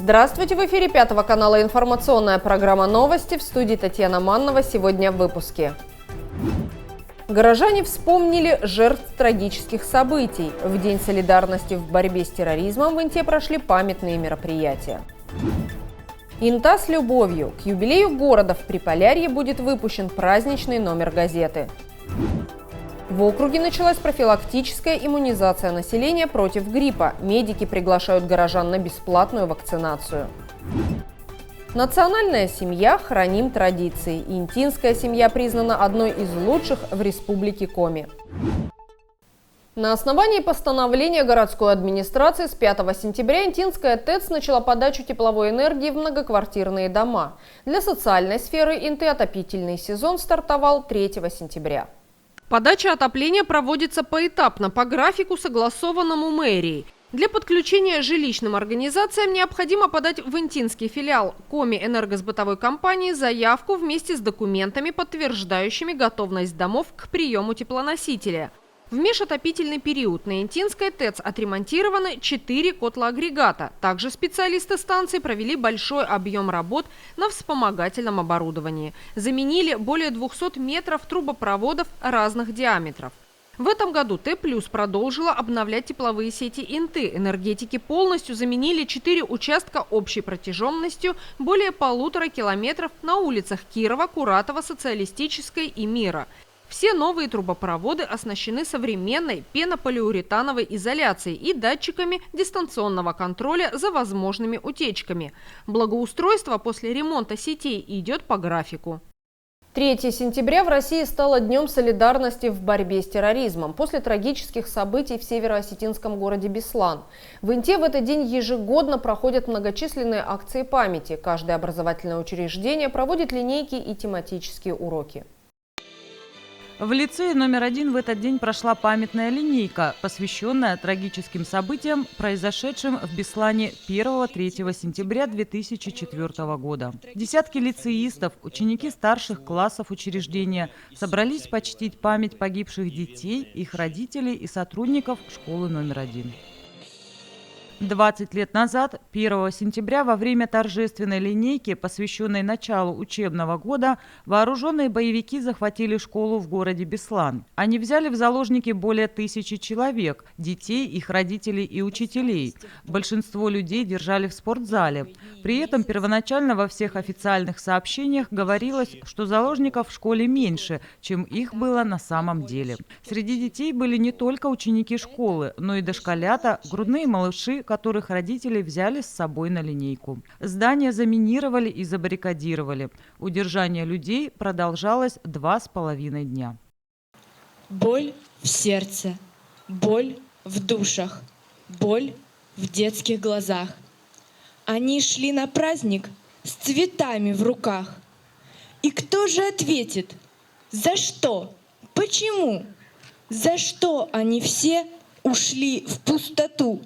Здравствуйте! В эфире Пятого канала информационная программа «Новости». В студии Татьяна Маннова. Сегодня в выпуске. Горожане вспомнили жертв трагических событий. В День солидарности в борьбе с терроризмом в Инте прошли памятные мероприятия. Инта с любовью. К юбилею города в Приполярье будет выпущен праздничный номер газеты. В округе началась профилактическая иммунизация населения против гриппа. Медики приглашают горожан на бесплатную вакцинацию. Национальная семья «Храним традиции». Интинская семья признана одной из лучших в Республике Коми. На основании постановления городской администрации с 5 сентября Интинская ТЭЦ начала подачу тепловой энергии в многоквартирные дома. Для социальной сферы Инты отопительный сезон стартовал 3 сентября. Подача отопления проводится поэтапно, по графику, согласованному мэрией. Для подключения жилищным организациям необходимо подать в интинский филиал Коми энергосбытовой компании заявку вместе с документами, подтверждающими готовность домов к приему теплоносителя. В межотопительный период на Интинской ТЭЦ отремонтированы 4 котлоагрегата. Также специалисты станции провели большой объем работ на вспомогательном оборудовании. Заменили более 200 метров трубопроводов разных диаметров. В этом году Т+ продолжила обновлять тепловые сети Инты. Энергетики полностью заменили 4 участка общей протяженностью более 1,5 километров на улицах Кирова, Куратова, Социалистической и Мира. Все новые трубопроводы оснащены современной пенополиуретановой изоляцией и датчиками дистанционного контроля за возможными утечками. Благоустройство после ремонта сетей идет по графику. 3 сентября в России стало Днем солидарности в борьбе с терроризмом после трагических событий в североосетинском городе Беслан. В Инте в этот день ежегодно проходят многочисленные акции памяти. Каждое образовательное учреждение проводит линейки и тематические уроки. В лицее номер 1 в этот день прошла памятная линейка, посвященная трагическим событиям, произошедшим в Беслане 1-3 сентября 2004 года. Десятки лицеистов, ученики старших классов учреждения собрались почтить память погибших детей, их родителей и сотрудников школы номер 1. 20 лет назад, 1 сентября, во время торжественной линейки, посвященной началу учебного года, вооруженные боевики захватили школу в городе Беслан. Они взяли в заложники более 1000 человек, детей, их родителей и учителей. Большинство людей держали в спортзале. При этом первоначально во всех официальных сообщениях говорилось, что заложников в школе меньше, чем их было на самом деле. Среди детей были не только ученики школы, но и дошколята, грудные малыши, которых родители взяли с собой на линейку. Здание заминировали и забаррикадировали. Удержание людей продолжалось 2,5 дня. Боль в сердце, боль в душах, боль в детских глазах. Они шли на праздник с цветами в руках. И кто же ответит? За что? Почему? За что они все ушли в пустоту?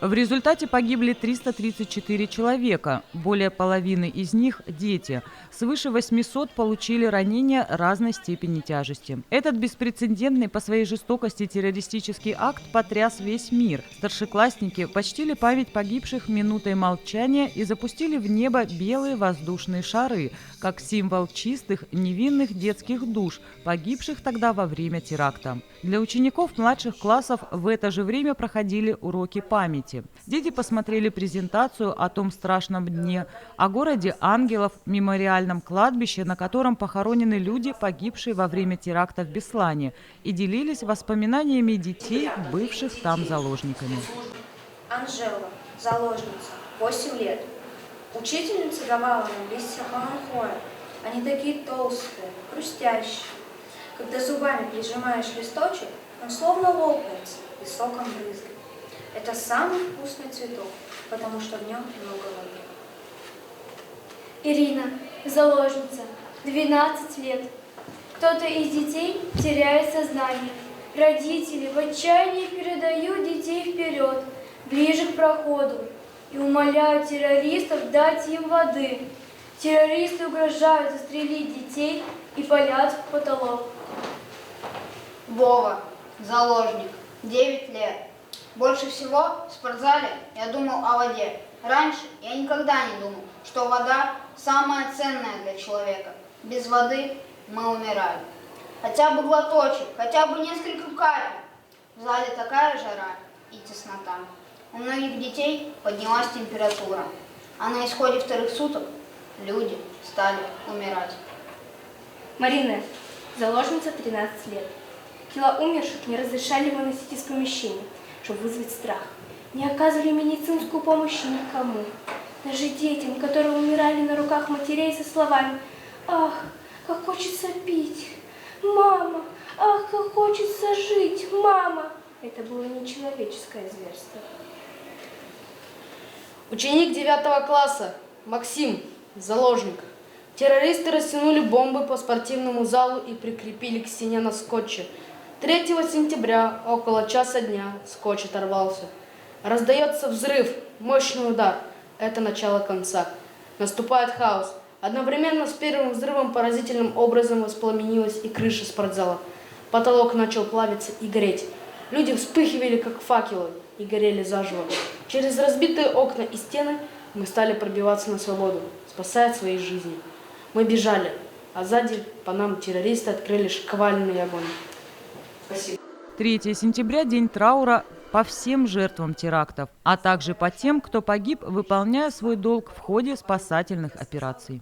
В результате погибли 334 человека, более половины из них – дети. Свыше 800 получили ранения разной степени тяжести. Этот беспрецедентный по своей жестокости террористический акт потряс весь мир. Старшеклассники почтили память погибших минутой молчания и запустили в небо белые воздушные шары, как символ чистых, невинных детских душ, погибших тогда во время теракта. Для учеников младших классов в это же время проходили уроки памяти. Дети посмотрели презентацию о том страшном дне, о городе ангелов, мемориальном кладбище, на котором похоронены люди, погибшие во время теракта в Беслане, и делились воспоминаниями детей, бывших там заложниками. Анжела, заложница, 8 лет. Учительница давала нам листья малахоя. Они такие толстые, хрустящие. Когда зубами прижимаешь листочек, он словно лопается и соком брызгает. Это самый вкусный цветок, потому что в нем много воды. Ирина, заложница, 12 лет. Кто-то из детей теряет сознание. Родители в отчаянии передают детей вперед, ближе к проходу, и умоляют террористов дать им воды. Террористы угрожают застрелить детей и палят в потолок. Вова, заложник, 9 лет. Больше всего в спортзале я думал о воде. Раньше я никогда не думал, что вода самая ценная для человека. Без воды мы умирали. Хотя бы глоточек, хотя бы несколько капель. В зале такая жара и теснота. У многих детей поднялась температура, а на исходе вторых суток люди стали умирать. Марина, заложница 13 лет. Тела умерших не разрешали выносить из помещения, чтобы вызвать страх. Не оказывали медицинскую помощь никому. Даже детям, которые умирали на руках матерей со словами: «Ах, как хочется пить! Мама! Ах, как хочется жить! Мама!» Это было нечеловеческое зверство. Ученик 9 класса Максим, заложник. Террористы растянули бомбы по спортивному залу и прикрепили к стене на скотче. 3 сентября, около часа дня, скотч оторвался. Раздается взрыв, мощный удар. Это начало конца. Наступает хаос. Одновременно с первым взрывом поразительным образом воспламенилась и крыша спортзала. Потолок начал плавиться и гореть. Люди вспыхивали, как факелы, и горели заживо. Через разбитые окна и стены мы стали пробиваться на свободу, спасая свои жизни. Мы бежали, а сзади по нам террористы открыли шквальный огонь. Спасибо. 3 сентября – день траура по всем жертвам терактов, а также по тем, кто погиб, выполняя свой долг в ходе спасательных операций.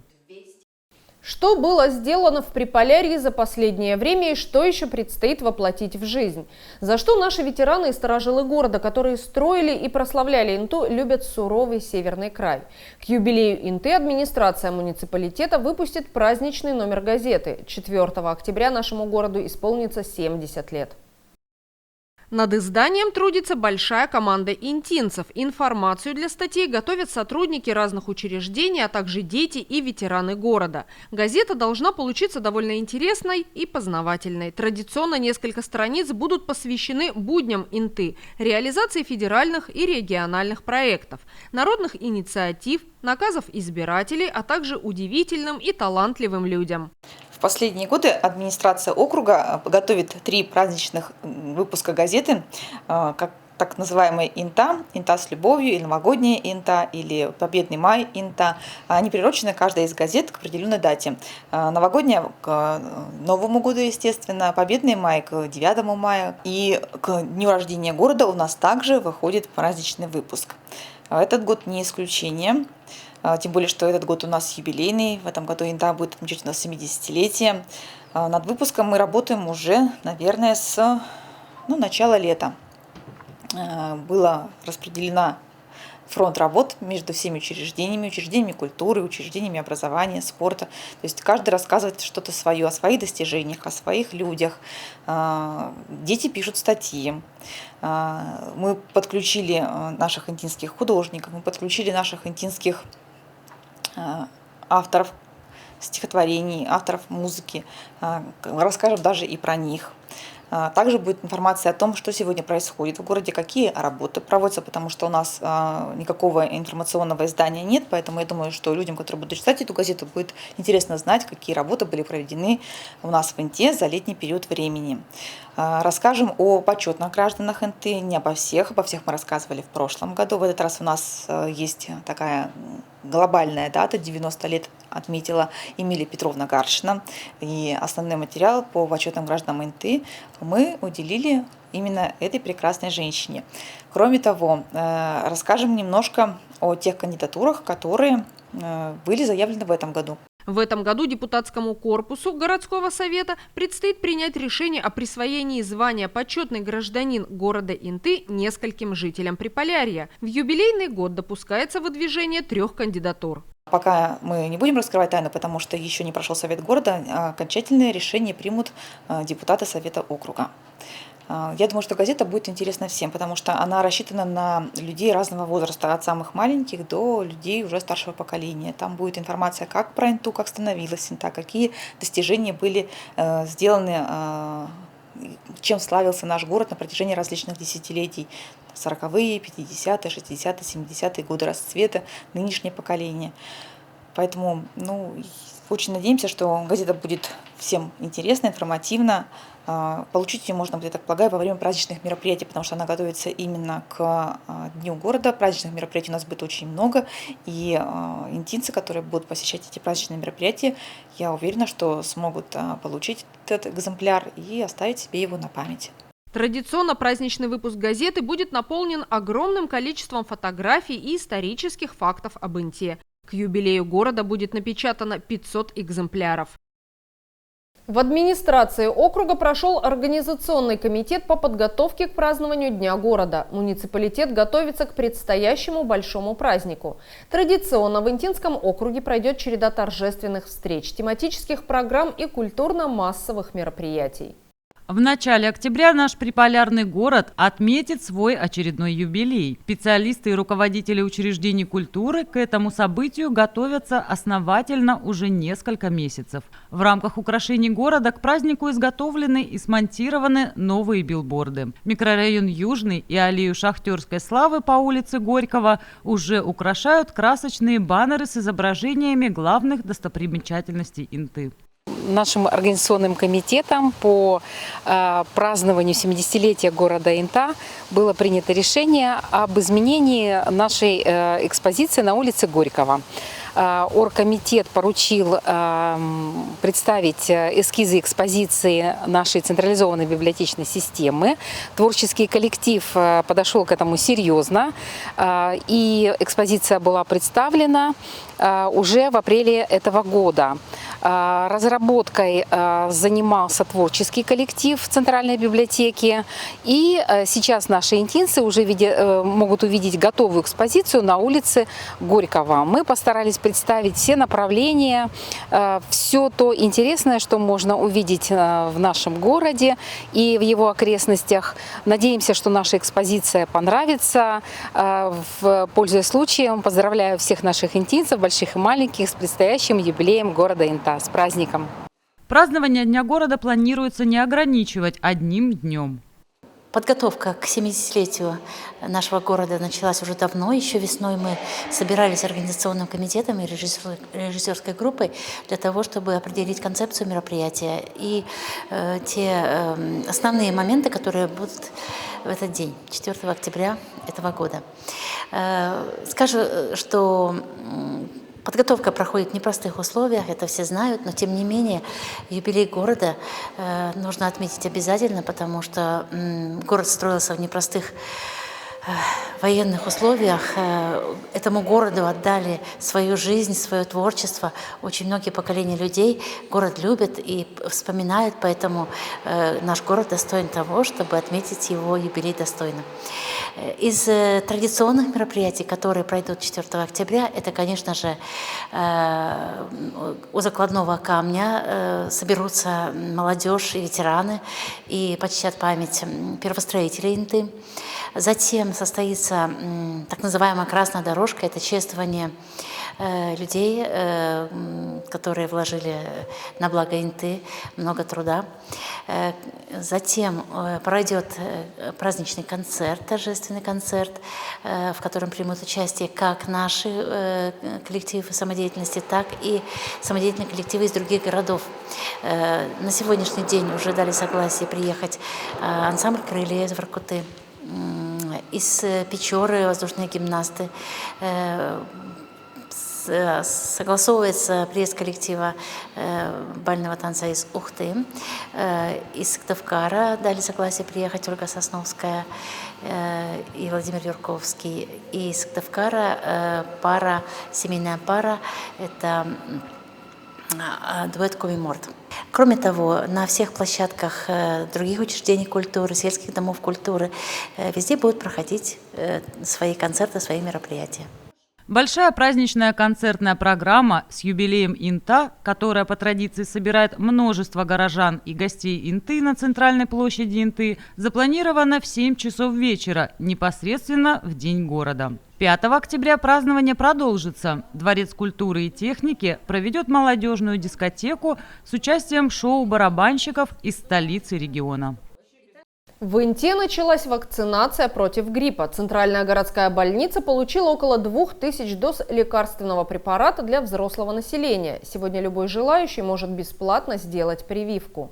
Что было сделано в Приполярье за последнее время и что еще предстоит воплотить в жизнь? За что наши ветераны и старожилы города, которые строили и прославляли Инту, любят суровый северный край? К юбилею Инты администрация муниципалитета выпустит праздничный номер газеты. 4 октября нашему городу исполнится 70 лет. Над изданием трудится большая команда интинцев. Информацию для статей готовят сотрудники разных учреждений, а также дети и ветераны города. Газета должна получиться довольно интересной и познавательной. Традиционно несколько страниц будут посвящены будням Инты, реализации федеральных и региональных проектов, народных инициатив, наказов избирателей, а также удивительным и талантливым людям. В последние годы администрация округа готовит 3 праздничных выпуска газеты, как так называемая «Инта», «Инта с любовью», или «Новогодняя Инта», или «Победный май Инта». Они приурочены, каждая из газет, к определенной дате. Новогодняя – к Новому году, естественно, «Победный май» – к 9 мая. И к дню рождения города у нас также выходит праздничный выпуск. Этот год не исключение. Тем более, что этот год у нас юбилейный. В этом году Инта будет отмечать у нас 70-летие. Над выпуском мы работаем уже, наверное, с начала лета. Была распределена фронт работ между всеми учреждениями культуры, учреждениями образования, спорта. То есть каждый рассказывает что-то свое, о своих достижениях, о своих людях. Дети пишут статьи. Мы подключили наших интинских художников, мы подключили наших интинских авторов стихотворений, авторов музыки. Расскажем даже и про них. Также будет информация о том, что сегодня происходит в городе, какие работы проводятся, потому что у нас никакого информационного издания нет, поэтому я думаю, что людям, которые будут читать эту газету, будет интересно знать, какие работы были проведены у нас в Инте за летний период времени. Расскажем о почетных гражданах Инты, не обо всех мы рассказывали в прошлом году. В этот раз у нас есть такая глобальная дата, 90 лет отметила Эмилия Петровна Гаршина. И основной материал по почетным гражданам Инты мы уделили именно этой прекрасной женщине. Кроме того, расскажем немножко о тех кандидатурах, которые были заявлены в этом году. В этом году депутатскому корпусу городского совета предстоит принять решение о присвоении звания «Почетный гражданин города Инты» нескольким жителям Приполярья. В юбилейный год допускается выдвижение 3 кандидатур. Пока мы не будем раскрывать тайну, потому что еще не прошел совет города, окончательное решение примут депутаты совета округа. Я думаю, что газета будет интересна всем, потому что она рассчитана на людей разного возраста, от самых маленьких до людей уже старшего поколения. Там будет информация как про Инту, как становилась Инта, какие достижения были сделаны, чем славился наш город на протяжении различных десятилетий. 40-е, 50-е, 60-е, 70-е годы расцвета, нынешнее поколение. Поэтому очень надеемся, что газета будет всем интересна, информативна. Получить ее можно, я так полагаю, во время праздничных мероприятий, потому что она готовится именно к Дню города. Праздничных мероприятий у нас будет очень много, и интинцы, которые будут посещать эти праздничные мероприятия, я уверена, что смогут получить этот экземпляр и оставить себе его на память. Традиционно праздничный выпуск газеты будет наполнен огромным количеством фотографий и исторических фактов об Инте. К юбилею города будет напечатано 500 экземпляров. В администрации округа прошел организационный комитет по подготовке к празднованию Дня города. Муниципалитет готовится к предстоящему большому празднику. Традиционно в Интинском округе пройдет череда торжественных встреч, тематических программ и культурно-массовых мероприятий. В начале октября наш приполярный город отметит свой очередной юбилей. Специалисты и руководители учреждений культуры к этому событию готовятся основательно уже несколько месяцев. В рамках украшений города к празднику изготовлены и смонтированы новые билборды. Микрорайон Южный и аллею Шахтерской славы по улице Горького уже украшают красочные баннеры с изображениями главных достопримечательностей Инты. Нашим организационным комитетом по празднованию 70-летия города Инта было принято решение об изменении нашей экспозиции на улице Горького. Оргкомитет поручил представить эскизы экспозиции нашей централизованной библиотечной системы. Творческий коллектив подошел к этому серьезно, и экспозиция была представлена уже в апреле этого года. Разработкой занимался творческий коллектив в Центральной библиотеке, и сейчас наши интинцы уже могут увидеть готовую экспозицию на улице Горького. Мы постарались представить все направления, все то интересное, что можно увидеть в нашем городе и в его окрестностях. Надеемся, что наша экспозиция понравится. Пользуясь случаем, поздравляю всех наших интинцев, больших и маленьких, с предстоящим юбилеем города Инта. С праздником! Празднование Дня города планируется не ограничивать одним днем. Подготовка к 70-летию нашего города началась уже давно. Еще весной мы собирались организационным комитетом и режиссерской группой для того, чтобы определить концепцию мероприятия и те основные моменты, которые будут в этот день, 4 октября этого года. Скажу, что подготовка проходит в непростых условиях, это все знают, но тем не менее юбилей города нужно отметить обязательно, потому что город строился в непростых военных условиях. Этому городу отдали свою жизнь, свое творчество очень многие поколения людей. Город любят и вспоминают, поэтому наш город достоин того, чтобы отметить его юбилей достойно. Из традиционных мероприятий, которые пройдут 4 октября, это, конечно же, у закладного камня соберутся молодежь и ветераны и почтят память первостроителей Инты. Затем состоится так называемая красная дорожка, это чествование людей, которые вложили на благо Инты много труда. Затем пройдет праздничный концерт, торжественный концерт, в котором примут участие как наши коллективы самодеятельности, так и самодеятельные коллективы из других городов. На сегодняшний день уже дали согласие приехать ансамбль «Крылья» из Воркуты, из Печоры воздушные гимнасты. Согласовывается приезд коллектива бального танца из Ухты. Из Сыктывкара дали согласие приехать Ольга Сосновская и Владимир Юрковский. И из Сыктывкара семейная пара – это дуэт Комиморт. Кроме того, на всех площадках других учреждений культуры, сельских домов культуры, везде будут проходить свои концерты, свои мероприятия. Большая праздничная концертная программа с юбилеем Инта, которая по традиции собирает множество горожан и гостей Инты на центральной площади Инты, запланирована в 7 часов вечера, непосредственно в День города. 5 октября празднование продолжится. Дворец культуры и техники проведет молодежную дискотеку с участием шоу барабанщиков из столицы региона. В Инте началась вакцинация против гриппа. Центральная городская больница получила около 2000 доз лекарственного препарата для взрослого населения. Сегодня любой желающий может бесплатно сделать прививку.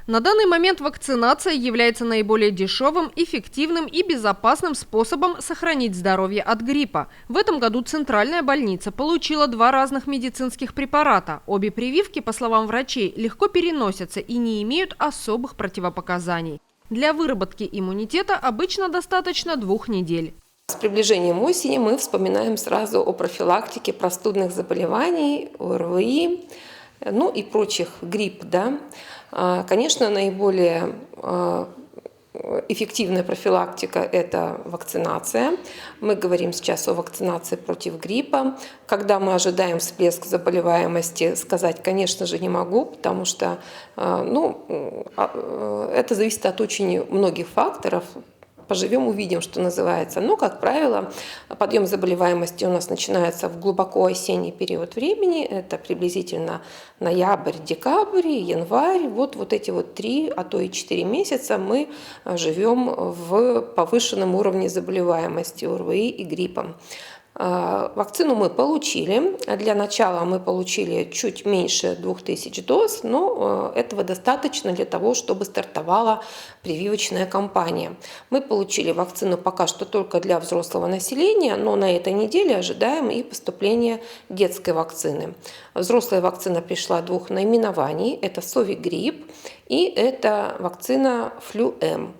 На данный момент вакцинация является наиболее дешевым, эффективным и безопасным способом сохранить здоровье от гриппа. В этом году Центральная больница получила 2 разных медицинских препарата. Обе прививки, по словам врачей, легко переносятся и не имеют особых противопоказаний. Для выработки иммунитета обычно достаточно 2 недель. С приближением осени мы вспоминаем сразу о профилактике простудных заболеваний, ОРВИ, ну и прочих грипп, да. Конечно, наиболее эффективная профилактика – это вакцинация. Мы говорим сейчас о вакцинации против гриппа. Когда мы ожидаем всплеск заболеваемости, сказать, конечно же, не могу, потому что это зависит от очень многих факторов. Поживем, увидим, что называется. Но, как правило, подъем заболеваемости у нас начинается в глубоко осенний период времени. Это приблизительно ноябрь, декабрь, январь. Вот эти 3, а то и 4 месяца мы живем в повышенном уровне заболеваемости ОРВИ и гриппом. Вакцину мы получили. Для начала мы получили чуть меньше 2000 доз, но этого достаточно для того, чтобы стартовала прививочная кампания. Мы получили вакцину пока что только для взрослого населения, но на этой неделе ожидаем и поступления детской вакцины. Взрослая вакцина пришла 2 наименований. Это Совигрипп и это вакцина Флюэм.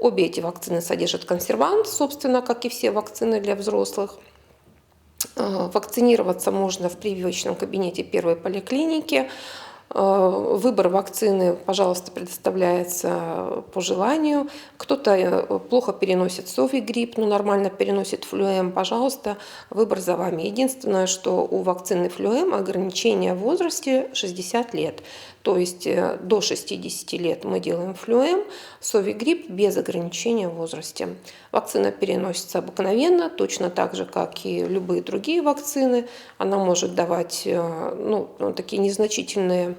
Обе эти вакцины содержат консервант, собственно, как и все вакцины для взрослых. Вакцинироваться можно в прививочном кабинете первой поликлиники. Выбор вакцины, пожалуйста, предоставляется по желанию. Кто-то плохо переносит Совигрипп, но нормально переносит Флюэм. Пожалуйста, выбор за вами. Единственное, что у вакцины Флюэм ограничение в возрасте 60 лет. То есть до 60 лет мы делаем Флюэм, Совигрипп без ограничения в возрасте. Вакцина переносится обыкновенно, точно так же, как и любые другие вакцины. Она может давать такие незначительные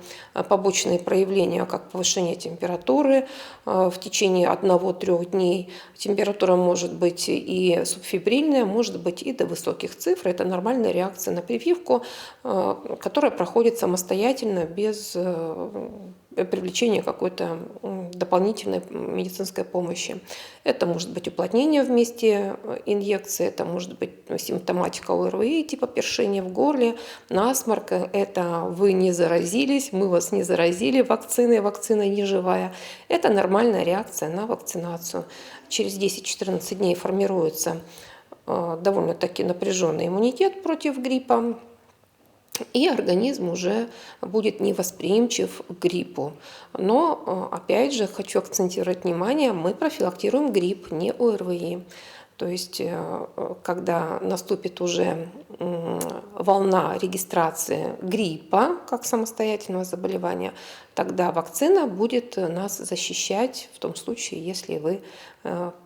побочные проявления, как повышение температуры в течение 1-3 дней. Температура может быть и субфебрильная, может быть и до высоких цифр. Это нормальная реакция на прививку, которая проходит самостоятельно без привлечения какой-то дополнительной медицинской помощи. Это может быть уплотнение в месте инъекции, это может быть симптоматика ОРВИ, типа першения в горле, насморк. Это вы не заразились, мы вас не заразили вакциной, вакцина не живая. Это нормальная реакция на вакцинацию. Через 10-14 дней формируется довольно-таки напряженный иммунитет против гриппа, и организм уже будет невосприимчив к гриппу. Но, опять же, хочу акцентировать внимание, мы профилактируем грипп, не ОРВИ. То есть, когда наступит уже волна регистрации гриппа как самостоятельного заболевания, тогда вакцина будет нас защищать в том случае, если вы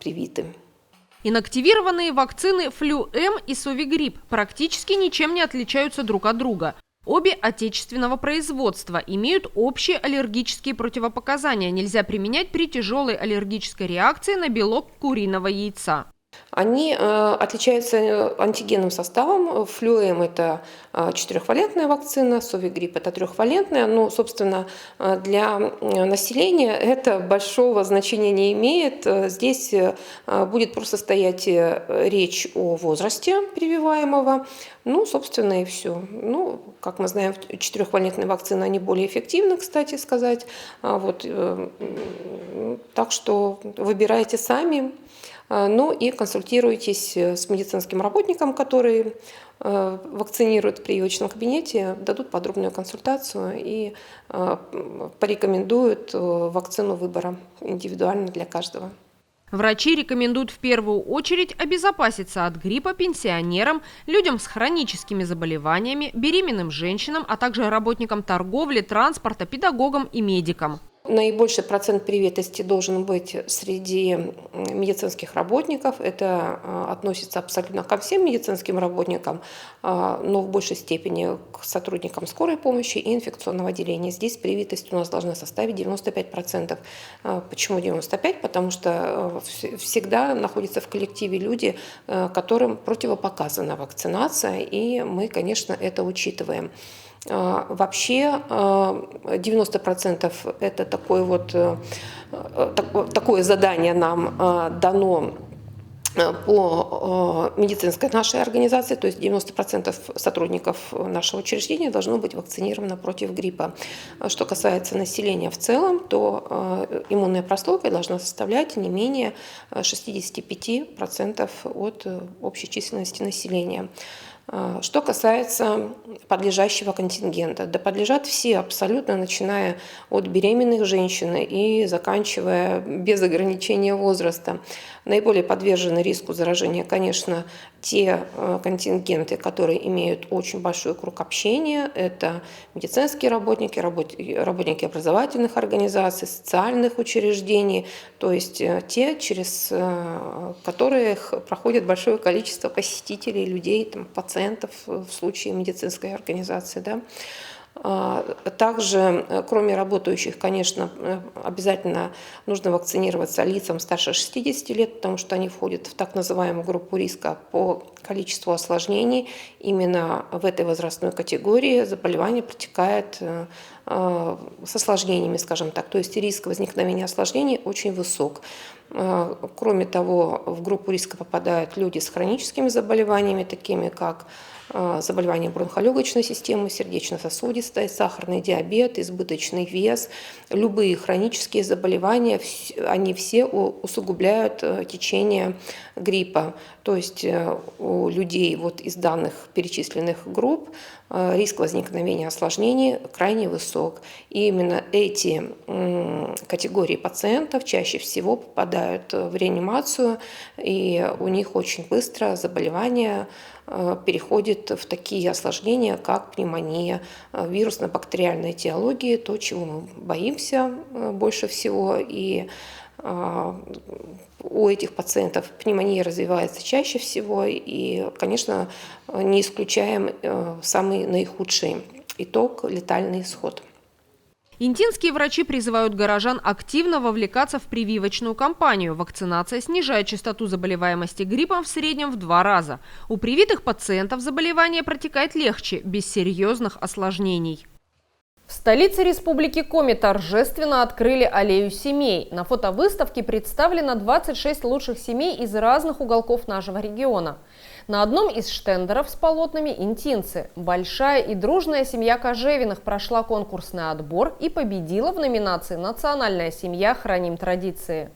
привиты. Инактивированные вакцины Флюэм и Совигрипп практически ничем не отличаются друг от друга. Обе отечественного производства имеют общие аллергические противопоказания. Нельзя применять при тяжелой аллергической реакции на белок куриного яйца. Они отличаются антигенным составом. Флюэм – это 4-валентная вакцина, Совигрипп – это 3-валентная. Но, собственно, для населения это большого значения не имеет. Здесь будет просто стоять речь о возрасте прививаемого. Собственно, и все. Как мы знаем, 4-валентные вакцины, они более эффективны, кстати сказать. Так что выбирайте сами. И консультируйтесь с медицинским работником, который вакцинирует в прививочном кабинете, дадут подробную консультацию и порекомендуют вакцину выбора индивидуально для каждого. Врачи рекомендуют в первую очередь обезопаситься от гриппа пенсионерам, людям с хроническими заболеваниями, беременным женщинам, а также работникам торговли, транспорта, педагогам и медикам. Наибольший процент привитости должен быть среди медицинских работников. Это относится абсолютно ко всем медицинским работникам, но в большей степени к сотрудникам скорой помощи и инфекционного отделения. Здесь привитость у нас должна составить 95%. Почему 95%? Потому что всегда находятся в коллективе люди, которым противопоказана вакцинация, и мы, конечно, это учитываем. Вообще 90% это такое задание нам дано по медицинской нашей организации, то есть 90% сотрудников нашего учреждения должно быть вакцинировано против гриппа. Что касается населения в целом, то иммунная прослойка должна составлять не менее 65% от общей численности населения. Что касается подлежащего контингента, да подлежат все абсолютно, начиная от беременных женщин и заканчивая без ограничения возраста. Наиболее подвержены риску заражения, конечно, те контингенты, которые имеют очень большой круг общения. Это медицинские работники, работники образовательных организаций, социальных учреждений, то есть те, через которых проходит большое количество посетителей, людей, пациентов в случае медицинской организации. Да. Также, кроме работающих, конечно, обязательно нужно вакцинироваться лицам старше 60 лет, потому что они входят в так называемую группу риска по количеству осложнений. Именно в этой возрастной категории заболевание протекает с осложнениями, скажем так, то есть риск возникновения осложнений очень высок. Кроме того, в группу риска попадают люди с хроническими заболеваниями, такими как заболевания бронхолегочной системы, сердечно-сосудистой, сахарный диабет, избыточный вес. Любые хронические заболевания, они все усугубляют течение гриппа. То есть у людей из данных перечисленных групп риск возникновения осложнений крайне высок. И именно эти категории пациентов чаще всего попадают в реанимацию, и у них очень быстро заболевание переходит в такие осложнения, как пневмония, вирусно-бактериальная этиология, то, чего мы боимся больше всего. И у этих пациентов пневмония развивается чаще всего, и, конечно, не исключаем самый наихудший итог – летальный исход. Интинские врачи призывают горожан активно вовлекаться в прививочную кампанию. Вакцинация снижает частоту заболеваемости гриппом в среднем в 2 раза. У привитых пациентов заболевание протекает легче, без серьезных осложнений. В столице Республики Коми торжественно открыли аллею семей. На фотовыставке представлено 26 лучших семей из разных уголков нашего региона. На одном из штендеров с полотнами интинцы. Большая и дружная семья Кожевиных прошла конкурсный отбор и победила в номинации «Национальная семья. Храним традиции».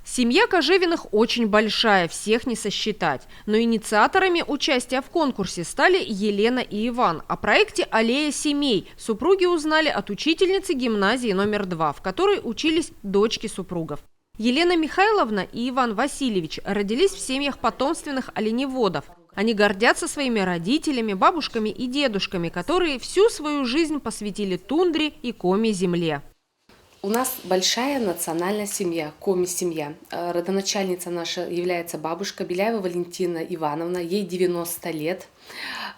Семья Кожевиных очень большая, всех не сосчитать. Но инициаторами участия в конкурсе стали Елена и Иван. О проекте «Аллея семей» супруги узнали от учительницы гимназии номер 2, в которой учились дочки супругов. Елена Михайловна и Иван Васильевич родились в семьях потомственных оленеводов. Они гордятся своими родителями, бабушками и дедушками, которые всю свою жизнь посвятили тундре и коми-земле. У нас большая национальная семья, коми-семья. Родоначальница наша является бабушка Беляева Валентина Ивановна, ей 90 лет.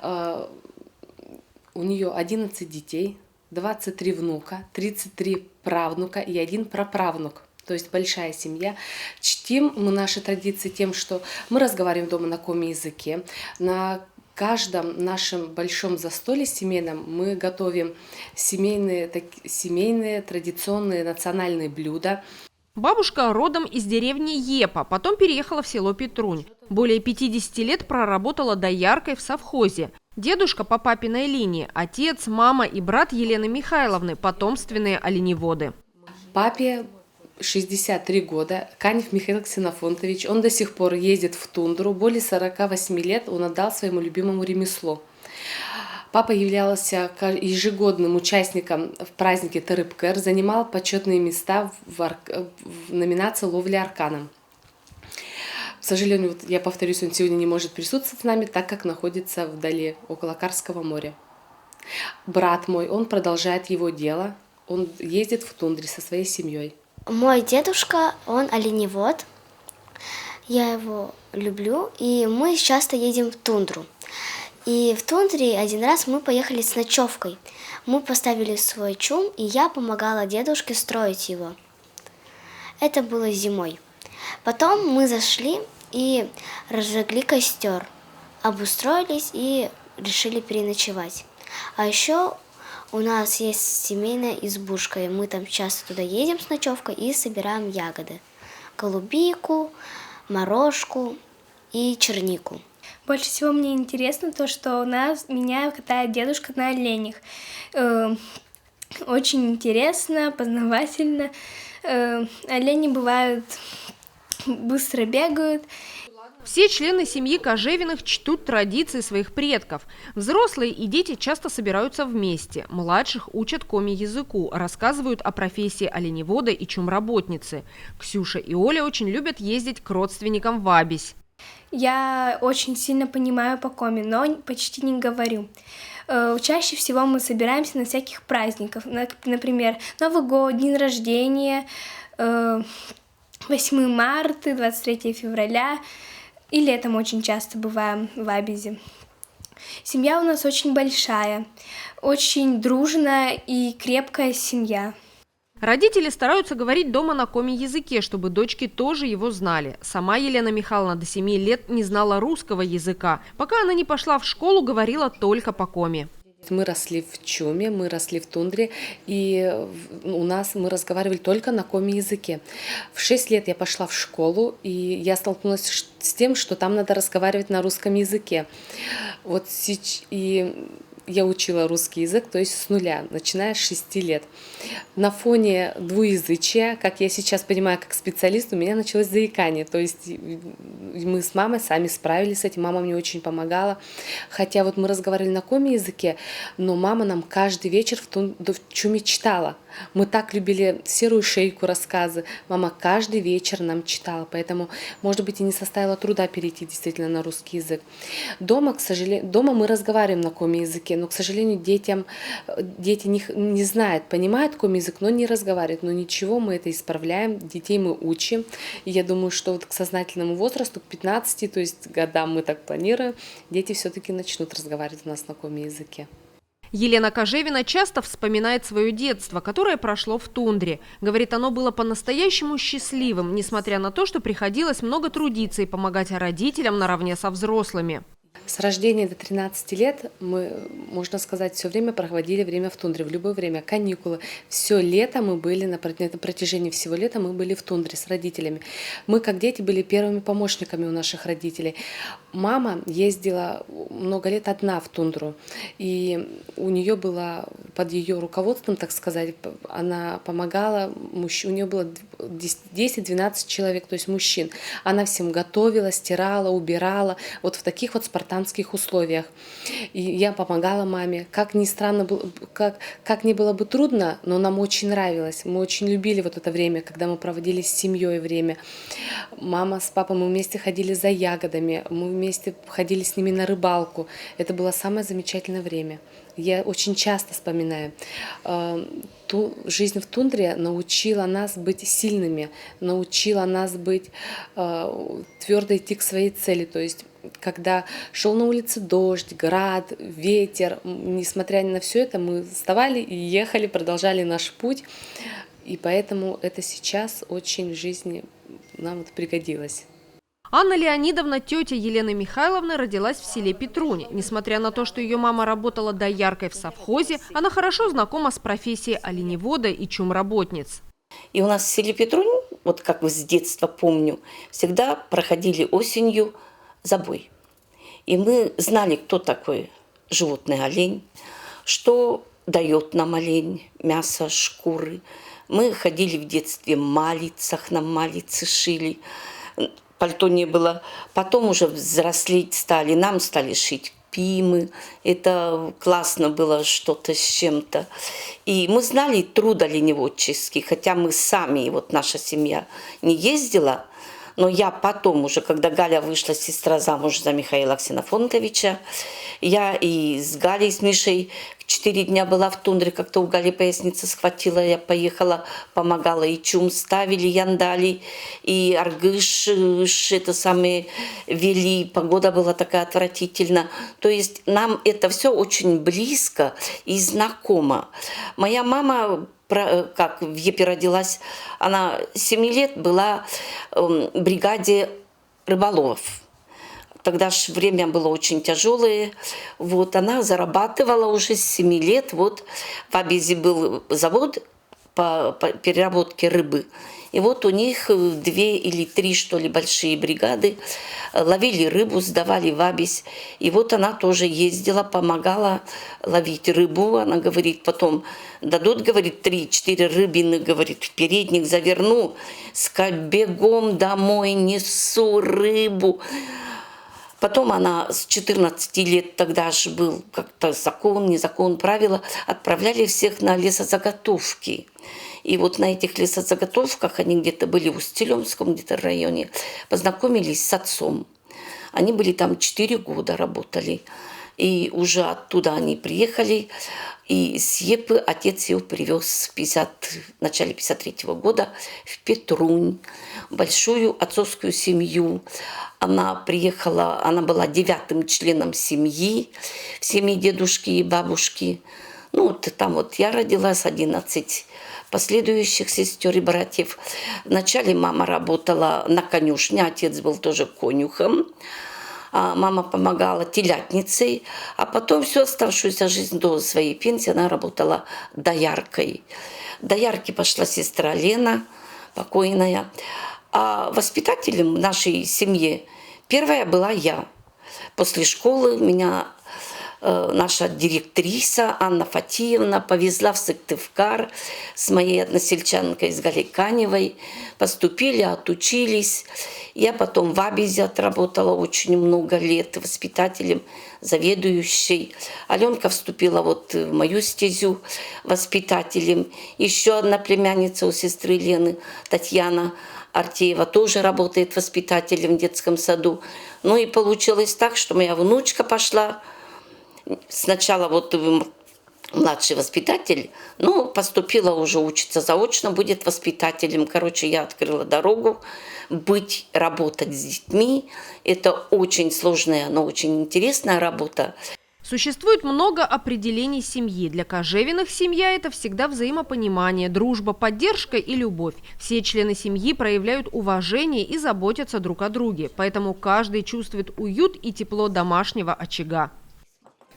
У нее 11 детей, 23 внука, 33 правнука и 1 праправнук. То есть большая семья. Чтим мы наши традиции тем, что мы разговариваем дома на коми-языке. На каждом нашем большом застолье семейном мы готовим семейные традиционные национальные блюда. Бабушка родом из деревни Епа, потом переехала в село Петрунь. Более 50 лет проработала дояркой в совхозе. Дедушка по папиной линии, отец, мама и брат Елены Михайловны – потомственные оленеводы. Папе 63 года, Канев Михаил Ксенофонтович, он до сих пор ездит в тундру, более 48 лет он отдал своему любимому ремеслу. Папа являлся ежегодным участником в празднике Терыбкер, занимал почетные места в номинации «Ловля арканом». К сожалению, я повторюсь, он сегодня не может присутствовать с нами, так как находится вдали, около Карского моря. Брат мой, он продолжает его дело, он ездит в тундре со своей семьей. Мой дедушка, он оленевод, я его люблю, и мы часто едем в тундру. И в тундре один раз мы поехали с ночевкой. Мы поставили свой чум, и я помогала дедушке строить его. Это было зимой. Потом мы зашли и разожгли костер, обустроились и решили переночевать. А еще У нас есть семейная избушка, и мы там часто туда едем с ночевкой и собираем ягоды. Голубику, морожку и чернику. Больше всего мне интересно то, что меня катает дедушка на оленях. Очень интересно, познавательно. Олени бывают быстро бегают. Все члены семьи Кожевиных чтут традиции своих предков. Взрослые и дети часто собираются вместе. Младших учат коми-языку, рассказывают о профессии оленевода и чумработницы. Ксюша и Оля очень любят ездить к родственникам в Абись. Я очень сильно понимаю по коми, но почти не говорю. Чаще всего мы собираемся на всяких праздниках. Например, Новый год, день рождения, 8 марта, 23 февраля. И летом очень часто бываем в Абизе. Семья у нас очень большая, очень дружная и крепкая семья. Родители стараются говорить дома на коми-языке, чтобы дочки тоже его знали. Сама Елена Михайловна до 7 лет не знала русского языка. Пока она не пошла в школу, говорила только по коми. Мы росли в чуме, мы росли в тундре, и мы разговаривали только на коми-языке. В 6 лет я пошла в школу, и я столкнулась с тем, что там надо разговаривать на русском языке. И я учила русский язык, то есть с нуля, начиная с 6 лет. На фоне двуязычия, как я сейчас понимаю, как специалист, у меня началось заикание. То есть мы с мамой сами справились с этим, мама мне очень помогала. Хотя вот мы разговаривали на коми-языке, но мама нам каждый вечер в чуме читала. Мы так любили «Серую шейку» рассказы. Мама каждый вечер нам читала, поэтому, может быть, и не составило труда перейти действительно на русский язык. Дома мы разговариваем на коми-языке, но, к сожалению, дети не знают, понимают коми-язык, но не разговаривают. Но ничего, мы это исправляем, детей мы учим. И я думаю, что вот к сознательному возрасту, к 15, то есть годам мы так планируем, дети все-таки начнут разговаривать у нас на коми-языке. Елена Кожевина часто вспоминает свое детство, которое прошло в тундре. Говорит, оно было по-настоящему счастливым, несмотря на то, что приходилось много трудиться и помогать родителям наравне со взрослыми. С рождения до 13 лет мы, можно сказать, все время проводили время в тундре, в любое время, каникулы. Все лето мы были, на протяжении всего лета мы были в тундре с родителями. Мы, как дети, были первыми помощниками у наших родителей. Мама ездила много лет одна в тундру, и у нее было, под ее руководством, так сказать, она помогала, у нее было 10-12 человек, то есть мужчин. Она всем готовила, стирала, убирала, вот в таких вот спартанских условиях. И я помогала маме. Как ни странно, как ни было бы трудно, но нам очень нравилось. Мы очень любили вот это время, когда мы проводили с семьей время. Мама с папой, мы вместе ходили за ягодами, мы вместе ходили с ними на рыбалку. Это было самое замечательное время. Я очень часто вспоминаю. Жизнь в тундре научила нас быть сильными, научила нас быть твердо идти к своей цели. То есть, когда шел на улице дождь, град, ветер, несмотря на все это, мы вставали и ехали, продолжали наш путь. И поэтому это сейчас очень в жизни нам вот пригодилось. Анна Леонидовна, тетя Елены Михайловны, родилась в селе Петруни. Несмотря на то, что ее мама работала дояркой в совхозе, она хорошо знакома с профессией оленевода и чумработниц. И у нас в селе Петрунь, вот как вы с детства помню, всегда проходили осенью забой. И мы знали, кто такой животный олень, что дает нам олень, мясо, шкуры. Мы ходили в детстве в малицах, нам малицы шили. Пальто не было. Потом уже взрослеть стали, нам стали шить пимы. Это классно было что-то с чем-то. И мы знали труд оленеводческий, хотя мы сами, вот наша семья, не ездила. Но я потом уже, когда Галя вышла, сестра, замуж за Михаила Ксенофонтовича, я и с Галей, с Мишей 4 дня была в тундре, как-то у Гали поясница схватила, я поехала, помогала, и чум ставили, яндали, и аргыш, это самое, вели, погода была такая отвратительная. То есть нам это все очень близко и знакомо. Моя мама, как в Епе родилась, она 7 лет была в бригаде рыболовов. тогда же время было очень тяжелое. Вот, она зарабатывала уже с 7 лет. Вот в Абизе был завод по переработке рыбы. И вот у них 2 или 3, что ли, большие бригады ловили рыбу, сдавали в Абись. И вот она тоже ездила, помогала ловить рыбу. Она говорит, потом дадут, говорит, 3-4 рыбины, говорит, в передник заверну, бегом домой несу рыбу. Потом она с 14 лет, тогда же был как-то закон, не закон, правила, отправляли всех на лесозаготовки. И вот на этих лесозаготовках, они где-то были в Устилемском где-то районе, познакомились с отцом. Они были там 4 года, работали. И уже оттуда они приехали. И с Епы отец его привез в начале 53-го года в Петрунь, большую отцовскую семью. Она приехала, она была 9-м членом семьи, в семье дедушки и бабушки. Ну, вот там вот я родилась, 11 последующих сестер и братьев. Вначале мама работала на конюшне, отец был тоже конюхом. А мама помогала телятницей, а потом всю оставшуюся жизнь до своей пенсии она работала дояркой. Доярки пошла сестра Лена, покойная. А воспитателем в нашей семье первая была я. После школы меня наша директриса Анна Фатиевна повезла в Сыктывкар с моей односельчанкой, с Галей Каневой. Поступили, отучились. Я потом в Абизе отработала очень много лет воспитателем, заведующей. Аленка вступила вот в мою стезю воспитателем. Еще одна племянница у сестры Лены, Татьяна Артеева, тоже работает воспитателем в детском саду. Ну и получилось так, что моя внучка пошла. Сначала вот младший воспитатель, но поступила уже учиться заочно, будет воспитателем. Короче, я открыла дорогу работать с детьми. Это очень сложная, но очень интересная работа. Существует много определений семьи. Для Кожевиных семья – это всегда взаимопонимание, дружба, поддержка и любовь. Все члены семьи проявляют уважение и заботятся друг о друге. Поэтому каждый чувствует уют и тепло домашнего очага.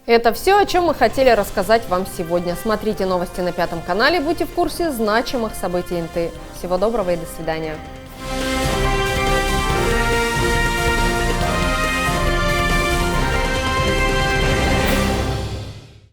Это все, о чем мы хотели рассказать вам сегодня. Смотрите новости на 5 канале, будьте в курсе значимых событий НТ. Всего доброго и до свидания.